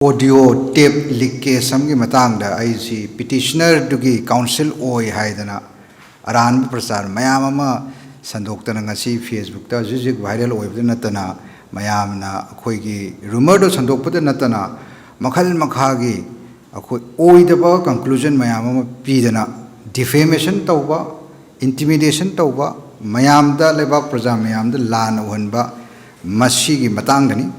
Audio tape leakage की Matang petitioner दुगी council ओय हाइदना अरान प्रचार मयाम संदोक्तना फेसबुक हजिक वायरल ओइबद नतना मयामना अखोइगी रूमर संदोक्पद नतना मखल मखागी अखोइ ओइदब कंक्लूजन मयाम पीदना डिफेमेशन तौबा इंटिमिडेशन तौबा मयामदा लेबाक प्रजा मयामदा लान ओहनबा मसीगी मतंगनी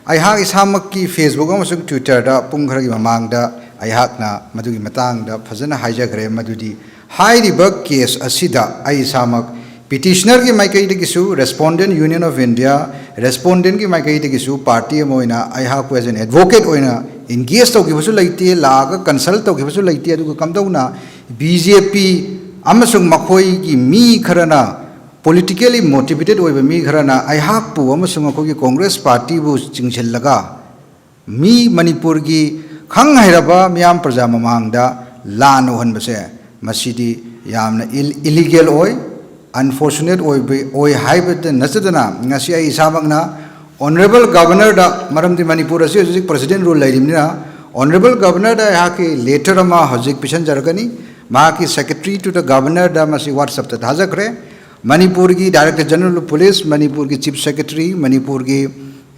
अहाक इसामक की फेसबुक अमसुंग ट्विटर दा पुंग खरगी ममांगदा अहाकना मदुगी मतंगदा फजना हाइजग्रे मदुदी हाइरिबा केस असिदा इसामक पिटिशनर की माइकईदगिसु respondent Union of India respondent की माइकईदगिसु पार्टी अमोइना अहाक एज एन एडवोकेट ओइना इंगेज तौगिबसु लैते लाग कंसल्ट तौगिबसु लैते अदुगा कमदौना बीजेपी अमसुंग मखोई की मी खरना politically motivated ओइबा मी खरना अहाक पु अमसुंग अखोगी कांग्रेस पार्टी बु चिंगछलगा मी मणिपुर की खंग हैरबा मियाम प्रजा ममांगदा लान ओहनबसे मसीदी यामना इलीगल ओइ अनफॉर्चुनेट ओइ हाइबत नचदना ngasi ai इसामकना ऑनरेबल गवर्नर दा मरमदि मणिपुर असे हजिक प्रेसिडेंट रूल लैरिमनिना ऑनरेबल गवर्नर दा याके लेटर अमा हजिक पिसन जरगनी माकी सेक्रेटरी टू द गवर्नर दा मसी व्हाट्सएप ता थाजखरे मणिपुर की director general of police Manipur की चीफ सेक्रेटरी मणिपुर की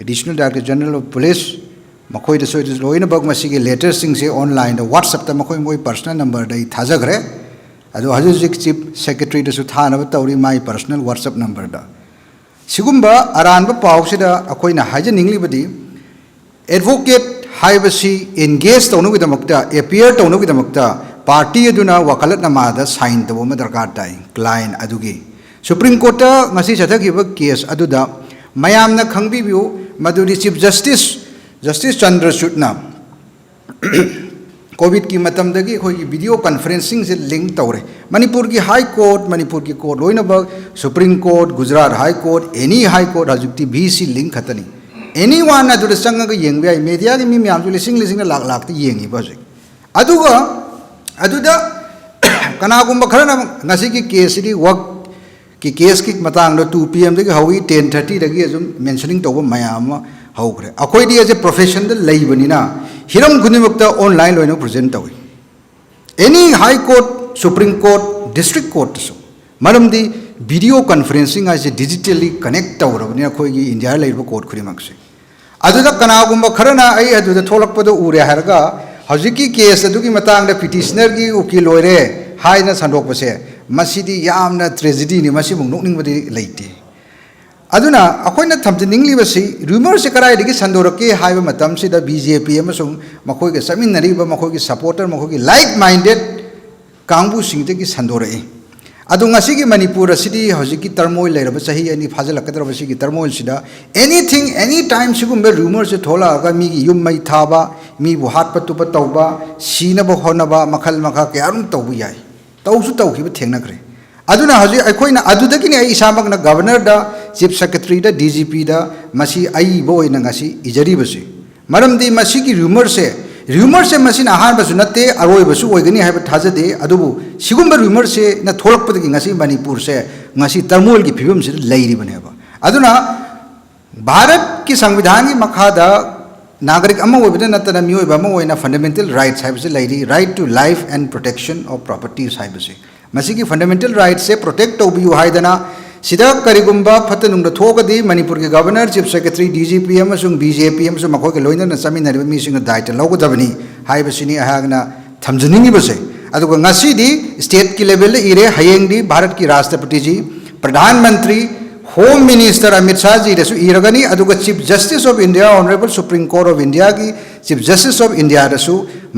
additional director general of police मखोई दसो लोइन बग मसी के लेटर सिंग से ऑनलाइन व्हाट्सएप ता मखोई मोई पर्सनल नंबर दई थाजखरे अदो हजिक चीफ सेक्रेटरी दसु थानब तौरी माई पर्सनल व्हाट्सएप नंबर दा सिगुम्बा अरानब पाउसिदा अखोइना हाइजनिंगलिबदी एडवोकेट हाइबसी एंगेज तौनुगिदमक्ता एपियर तौनुगिदमक्ता पार्टी अदुना वकालत नमादा साइन तबो म दरकार ताई क्लाइंट अदुगी supreme court ngasi chathakib case aduda mayamna khangbibiu maduri chief justice chandrachud na covid ki matam dagi khoi video conferencing se link tawre manipur ki high court loina ba supreme court gujarat high court any high court hajukti bc link khatani anyone aduda sanga ga yengbe media gi mi myam lising na lak ti yengi ba jik aduga aduda kanagumba kharana ngasi ki case di work कि case की मतंग 2 PM दगी हवी 10:30 दगी अजुम mentioning तौब मयाम हौग्रे अखोइदी एज ए प्रोफेशन द लैबनिना हिरम गुनिमक्त ऑनलाइन लोइनो प्रेजेंट तौई any high court supreme court district court so मरमदी वीडियो कॉन्फ्रेंसिंग आज डिजिटली कनेक्ट तौरबनि अखोइगी इंडिया लैब कोर्ट खुरिमक्से अदुदा कनागुम खरना आई अदुदा थोलकपदो उरे हरगा हजिकी केस अदुगी मतंग द पिटिशनर की उकिल लोइरे हाइना संदोकपसे मसीदी यामना ट्रेजेडी नि मसी मुंग नोकनिंगबदी लैते अदुना अखोइना थमजनिंगलिबसी रूमर से कराइदगी संदोरके हाइबा मतम सिदा बीजेपी अमसुंग मखोइगे समिनरिबा मखोइगे सपोर्टर मखोइगे लाइक माइंडेड कांगबु सिंगदगी संदोरए अदु ngasi मणिपुर असिदी हजिकी टर्मोइल लेरबा सही अनि फाजलकदरबा सिगी टर्मोइल सिदा एनीथिंग एनी टाइम सिगुम्बे रूमर से थोलागा मीगी युम मै थाबा मी बु हात पतुप तौबा सीनबा होनबा मखल मखा कयारुम तौबु याय तौसु तौखिब थेंगनखरे अदुना हजि अखोइना अदुदगिनि आई इसामकना गवर्नर दा चीफ सेक्रेटरी दा डीजीपी दा मसी आई बोइना ngasi इजरिबसे मरमदि मसीगी रूमर से मसीना हानबसु नते अरोइबसु ओइगनि हाइब थाजदे अदुबु सिगुम्बा रूमर से न थोलकपदगी ngasi मणिपुर से ngasi टर्मोइल की फिबम से लैरिबनेबा अदुना भारत की संविधान की मखादा नागरिक अमा ओइबदे नतना मियोइबा अमा ओइना फंडामेंटल राइट्स हाइबसे लैरि right to life and protection of properties हाइबसे मसीगी फंडामेंटल राइट से प्रोटेक्ट तौबियु हाइदना सिदा करिगुम्बा फतनुंग थोगदी मणिपुर के गवर्नर चीफ सेक्रेटरी डीजीपी अमसुंग बीजेपी अमसुंग मखोगे लोइनना समिनरिबा मिसिंग दायित्व लौगदबनी हाइबसिनी अहागना थमजनिंगिबसे अदुगा ngasiदी स्टेट की लेवल इरे हयेंगदी भारत की राष्ट्रपति जी प्रधानमंत्री होम मिनिस्टर अमित शाह जी दसु इरगनी अदुगा chief justice of India honourable supreme court of India की चीफ जस्टिस ऑफ इंडिया दसु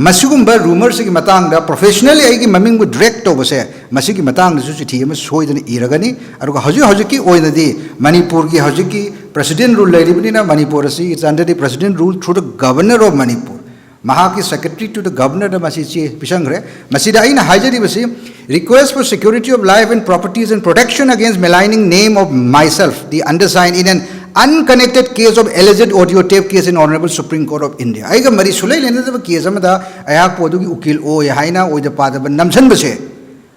मसिगुम्बा रूमर्स की मतंगदा प्रोफेशनली आइगी ममिंग डायरेक्ट तौबसे मसिगी मतंग दसु चिठी अमा सोइदन इरगनी अदुगा हजिकी ओइनदी मणिपुर की हजिकी प्रेसिडेंट रूल लैरिबनिना मणिपुर असि it's under the president rule through the governor of Manipur महाकी सेक्रेटरी टू द गवर्नर द मसी चे पिसंगरे मसीदा आइना हाइजरिबसी request for security of life and properties and protection against maligning name of myself the undersigned in an unconnected case of alleged audio tape case in honorable supreme court of india aiga mari sulai lena da case amada ayak podu gi ukil o haina oida pada namsan base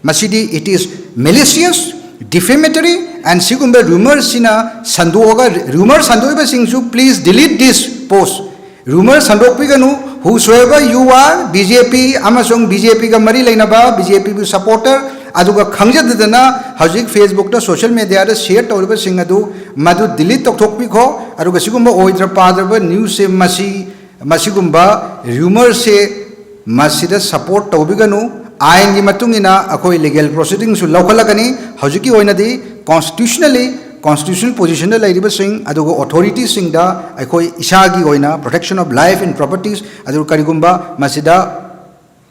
masidi it is malicious defamatory and sigumba rumors sina sandoga rumor sandoiba singsu please delete this post rumor sandokpiganu whosoever you are BJP amasung BJP ga mari leinaba BJP bu supporter aduga khangjadana hajik Facebook ta social media da share tawriba sing adu madu delete tokthokpi kho aduga sigumba oidra padraba news se masigumba rumor se masida support tawbiganu ain gi matungina akoi legal proceeding su lawkhalakani hajiki oinadi constitutional position da lairiba sing aduga authorities sing da akoi isagi oina protection of life and properties adu karigumba masida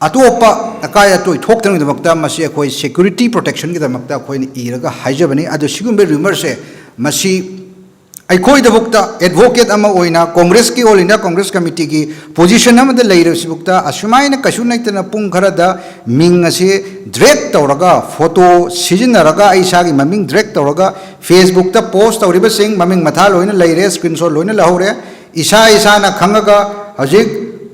atopa akai atoi thokthang da makta masi akoi security protection gi da makta akoi ni iraga haijabani adu sigumbe rumor se masi aikoi da bukta advocate ama oina congress ki all india congress committee ki position ama da laira sibukta asumai na kasu naitana pung khara da ming ase direct tawraga photo sijinaraga aisa gi maming direct tawraga facebook ta post tawriba sing maming matha loina laire screenshot loina lahore isa na khangaga hajik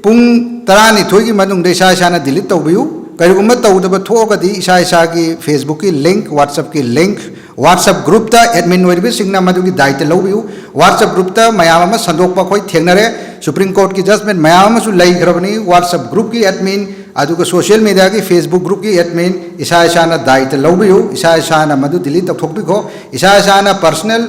pung tarani thoigi manung de isa na delete tawbiu karigumba tawdaba thogadi isa gi facebook ki link whatsapp ki link WhatsApp group ta admin oiribi singna madugi daita lobiu WhatsApp group ta mayama sandokpa khoi thengnare Supreme Court ki judgment mayama su lai grabani WhatsApp group ki admin aduga social media ki Facebook group ki admin isa na daita lobiu isa na madu delete thokbi kho isa na personal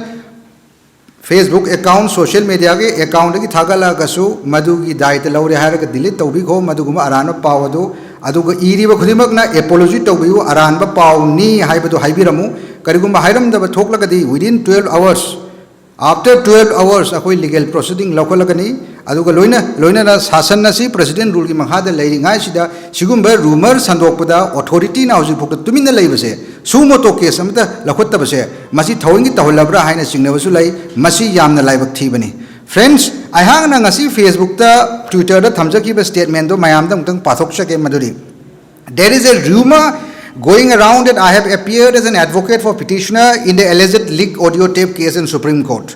Facebook account social media ki account ki thagala gasu madugi daita lore haraga delete tawbi kho maduguma arano pawadu aduga iriba khudimak na apology tawbiu aranba pawni haibadu haibiramu karigumba hairam da thoklagadi within 12 hours after 12 hours akoi legal proceeding lokalagani aduga loina na sasan na si president rule ki makha da leiringai sida sigumba rumor sandokpada authority na hoji phok tumina leibase sumoto case amta lakhotta base masi thawingi taholabra haina singnabasu lai masi yamna laibak thibani friends I hang na ngasi Facebook ta Twitter da thamjaki ba statement do mayam da mutang pathok sake maduri there is a rumor going around that I have appeared as an advocate for petitioner in the alleged leaked audio tape case in Supreme Court.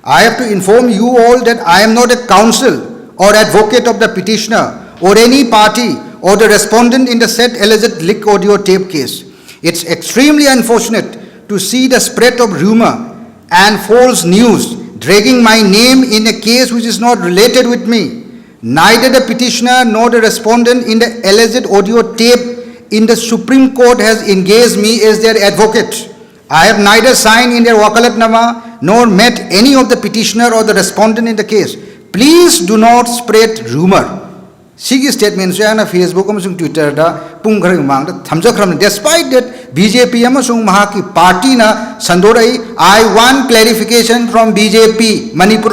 I have to inform you all that I am not a counsel or advocate of the petitioner or any party or the respondent in the said alleged leaked audio tape case. It's extremely unfortunate to see the spread of rumor and false news dragging my name in a case which is not related with me. Neither the petitioner nor the respondent in the alleged audio tape in the Supreme Court has engaged me as their advocate. I have neither signed in their wakalatnama nor met any of the petitioner or the respondent in the case. Please do not spread rumor. Sigi statement so na Facebook amasung Twitter da pungkhar mang da thamjakram despite that BJP amasung mahaki party na sandorai I want clarification from BJP Manipur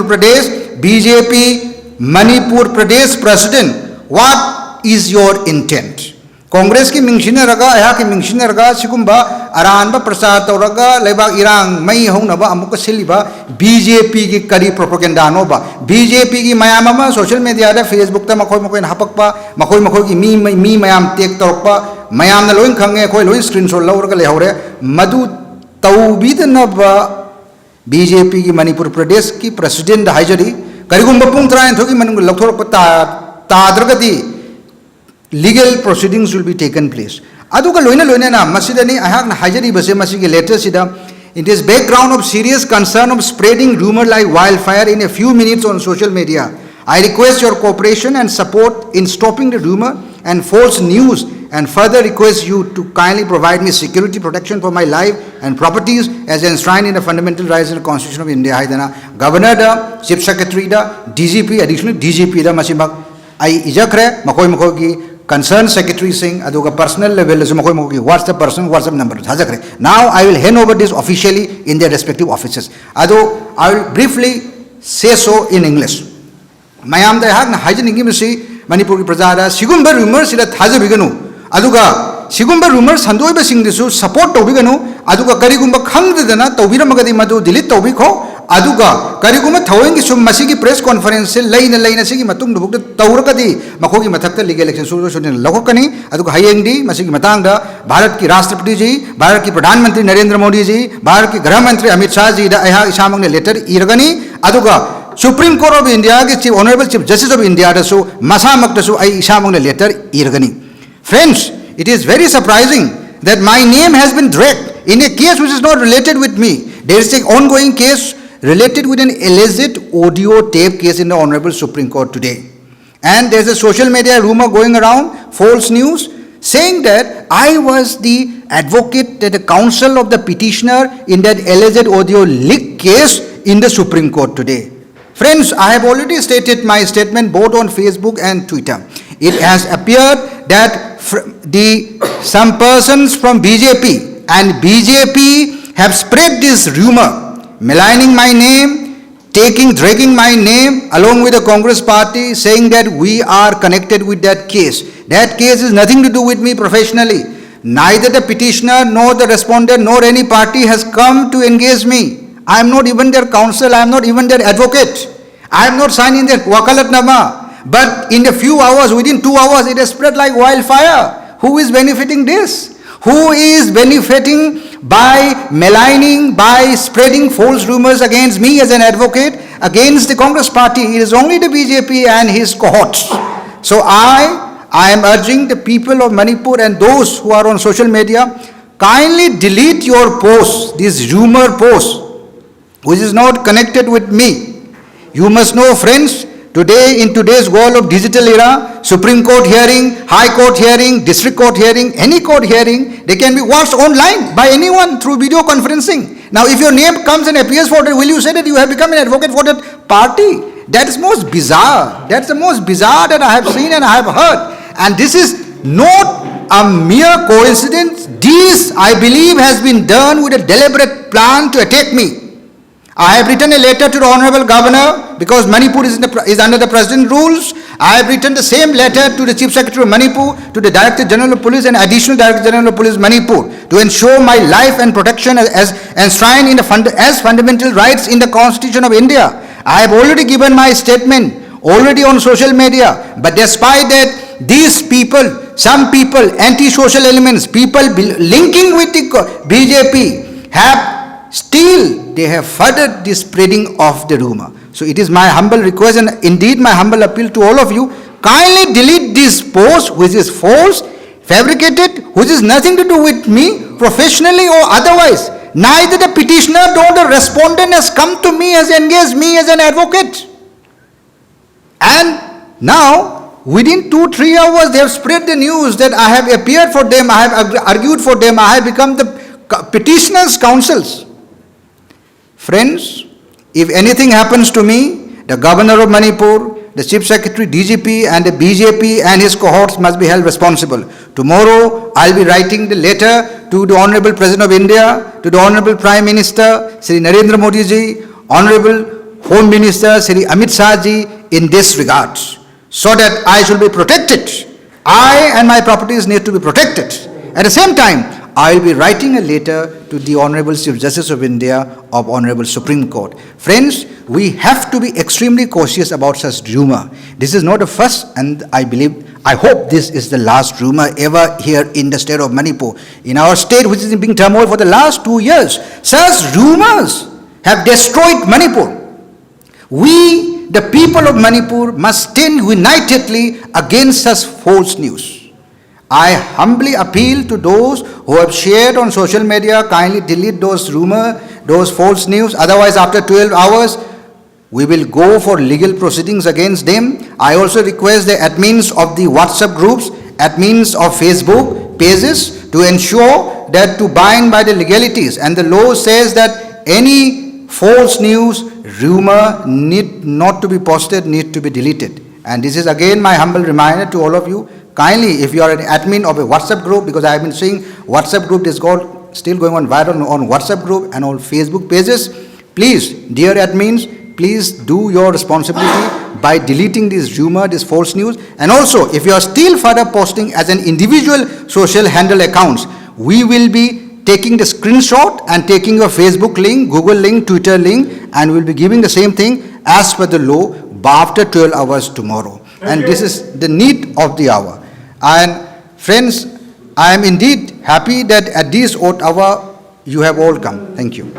Pradesh president what is your intent Congress ki mingshina raga ya ki mingshina raga sigumba aranba prasar tawraga lebak irang mai hongnaba amuka siliba BJP ki kari propaganda no ba BJP ki mayama social media da Facebook ta makoi hapakpa makoi ki mi mayam tek torpa mayam na loin khange khoi loin screenshot lawraga lehore madu tawbidna ba BJP ki Manipur Pradesh ki president haijari karigumba pung train thoki manung lokthorpa tadragadi legal proceedings will be taken place. Aduga loina na masidani ahak na hajari base masigi letter sida in this background of serious concern of spreading rumor like wildfire in a few minutes on social media. I request your cooperation and support in stopping the rumor and false news and further request you to kindly provide me security protection for my life and properties as enshrined in the fundamental rights in the Constitution of India. Haidana Governor da, Chief Secretary da, DGP, additionally DGP da masimak ai ijakre makoi ki concerned secretary sing aduga personal level as makoi what's the person WhatsApp number hajakre now I will hand over this officially in their respective offices ado I will briefly say so in English mayam da hak na hajning gi misi Manipur ki prajada sigumba rumor sida thajabiganu aduga sigumba rumor sandoi ba sing disu support tobiganu aduga karigumba khangdana tobiramagadi madu delete tobikho aduga kariguma thaweng sum masigi press conference leina sigi matung dubuk tawrakadi makogi mathakta legal action solution lagokani aduga hayengdi masigi matangda Bharat ki Rashtrapati ji Bharat ki Pradhan Mantri Narendra Modi ji Bharat ki Grah Mantri Amit Shah ji da aha isamangne letter iragani aduga Supreme Court of India ki Chief Honorable Chief Justice of India da su masamak da su ai isamangne letter iragani friends it is very surprising that my name has been dragged in a case which is not related with me there is an ongoing case related with an alleged audio tape case in the Honorable Supreme Court today. And there's a social media rumor going around, false news, saying that I was the advocate, the counsel of the petitioner in that alleged audio leak case in the Supreme Court today. Friends, I have already stated my statement both on Facebook and Twitter. It has appeared that some persons from BJP and BJP have spread this rumor, maligning my name, dragging my name along with the Congress party, saying that we are connected with that case. That case is nothing to do with me professionally. Neither the petitioner nor the respondent nor any party has come to engage me. I am not even their counsel, I am not even their advocate. I am not signing their wakalatnama. But in a few hours, within 2 hours, it has spread like wildfire. Who is benefiting this? Who is benefiting by maligning, by spreading false rumors against me as an advocate, against the Congress party? It is only the BJP and his cohorts. So I am urging the people of Manipur and those who are on social media, kindly delete your posts, these rumor posts, which is not connected with me. You must know, friends, today, in today's world of digital era, Supreme Court hearing, High Court hearing, District Court hearing, any court hearing, they can be watched online by anyone through video conferencing. Now, if your name comes and appears for that, will you say that you have become an advocate for that party? That is most bizarre. That's the most bizarre that I have seen and I have heard. And this is not a mere coincidence. This, I believe, has been done with a deliberate plan to attack me. I have written a letter to the Honorable Governor because Manipur is under the President rules. I have written the same letter to the Chief Secretary of Manipur, to the Director General of Police and Additional Director General of Police Manipur to ensure my life and protection as enshrined in as fundamental rights in the Constitution of India. I have already given my statement already on social media, but despite that, these people, some people, anti-social elements, people linking with the BJP they have furthered the spreading of the rumor. So it is my humble request and indeed my humble appeal to all of you, kindly delete this post which is false, fabricated, which is nothing to do with me professionally or otherwise. Neither the petitioner nor the respondent has come to me, has engaged me as an advocate. And now, within 2-3 hours, they have spread the news that I have appeared for them, I have argued for them, I have become the petitioner's counsels. Friends, if anything happens to me, the Governor of Manipur, the Chief Secretary, DGP and the BJP and his cohorts must be held responsible. Tomorrow, I'll be writing the letter to the Honorable President of India, to the Honorable Prime Minister, Sri Narendra Modi ji, Honorable Home Minister, Sri Amit Shah ji, in this regard, so that I should be protected. I and my properties need to be protected. At the same time, I will be writing a letter to the Honorable Chief Justice of India of Honorable Supreme Court. Friends, we have to be extremely cautious about such rumor. This is not the first and I hope this is the last rumor ever here in the state of Manipur. In our state, which is being turmoil for the last 2 years, such rumors have destroyed Manipur. We, the people of Manipur, must stand unitedly against such false news. I humbly appeal to those who have shared on social media, kindly delete those rumors, those false news. Otherwise, after 12 hours, we will go for legal proceedings against them. I also request the admins of the WhatsApp groups, admins of Facebook pages to ensure that to bind by the legalities. And the law says that any false news, rumor need not to be posted, need to be deleted. And this is again my humble reminder to all of you. Kindly, if you are an admin of a WhatsApp group, because I have been seeing WhatsApp group is still going on viral on WhatsApp group and on Facebook pages, please, dear admins, please do your responsibility by deleting this rumor, this false news. And also, if you are still further posting as an individual social handle accounts, we will be taking the screenshot and taking your Facebook link, Google link, Twitter link, and we will be giving the same thing as per the law after 12 hours tomorrow. And this is the need of the hour. And friends, I am indeed happy that at this odd hour you have all come. Thank you.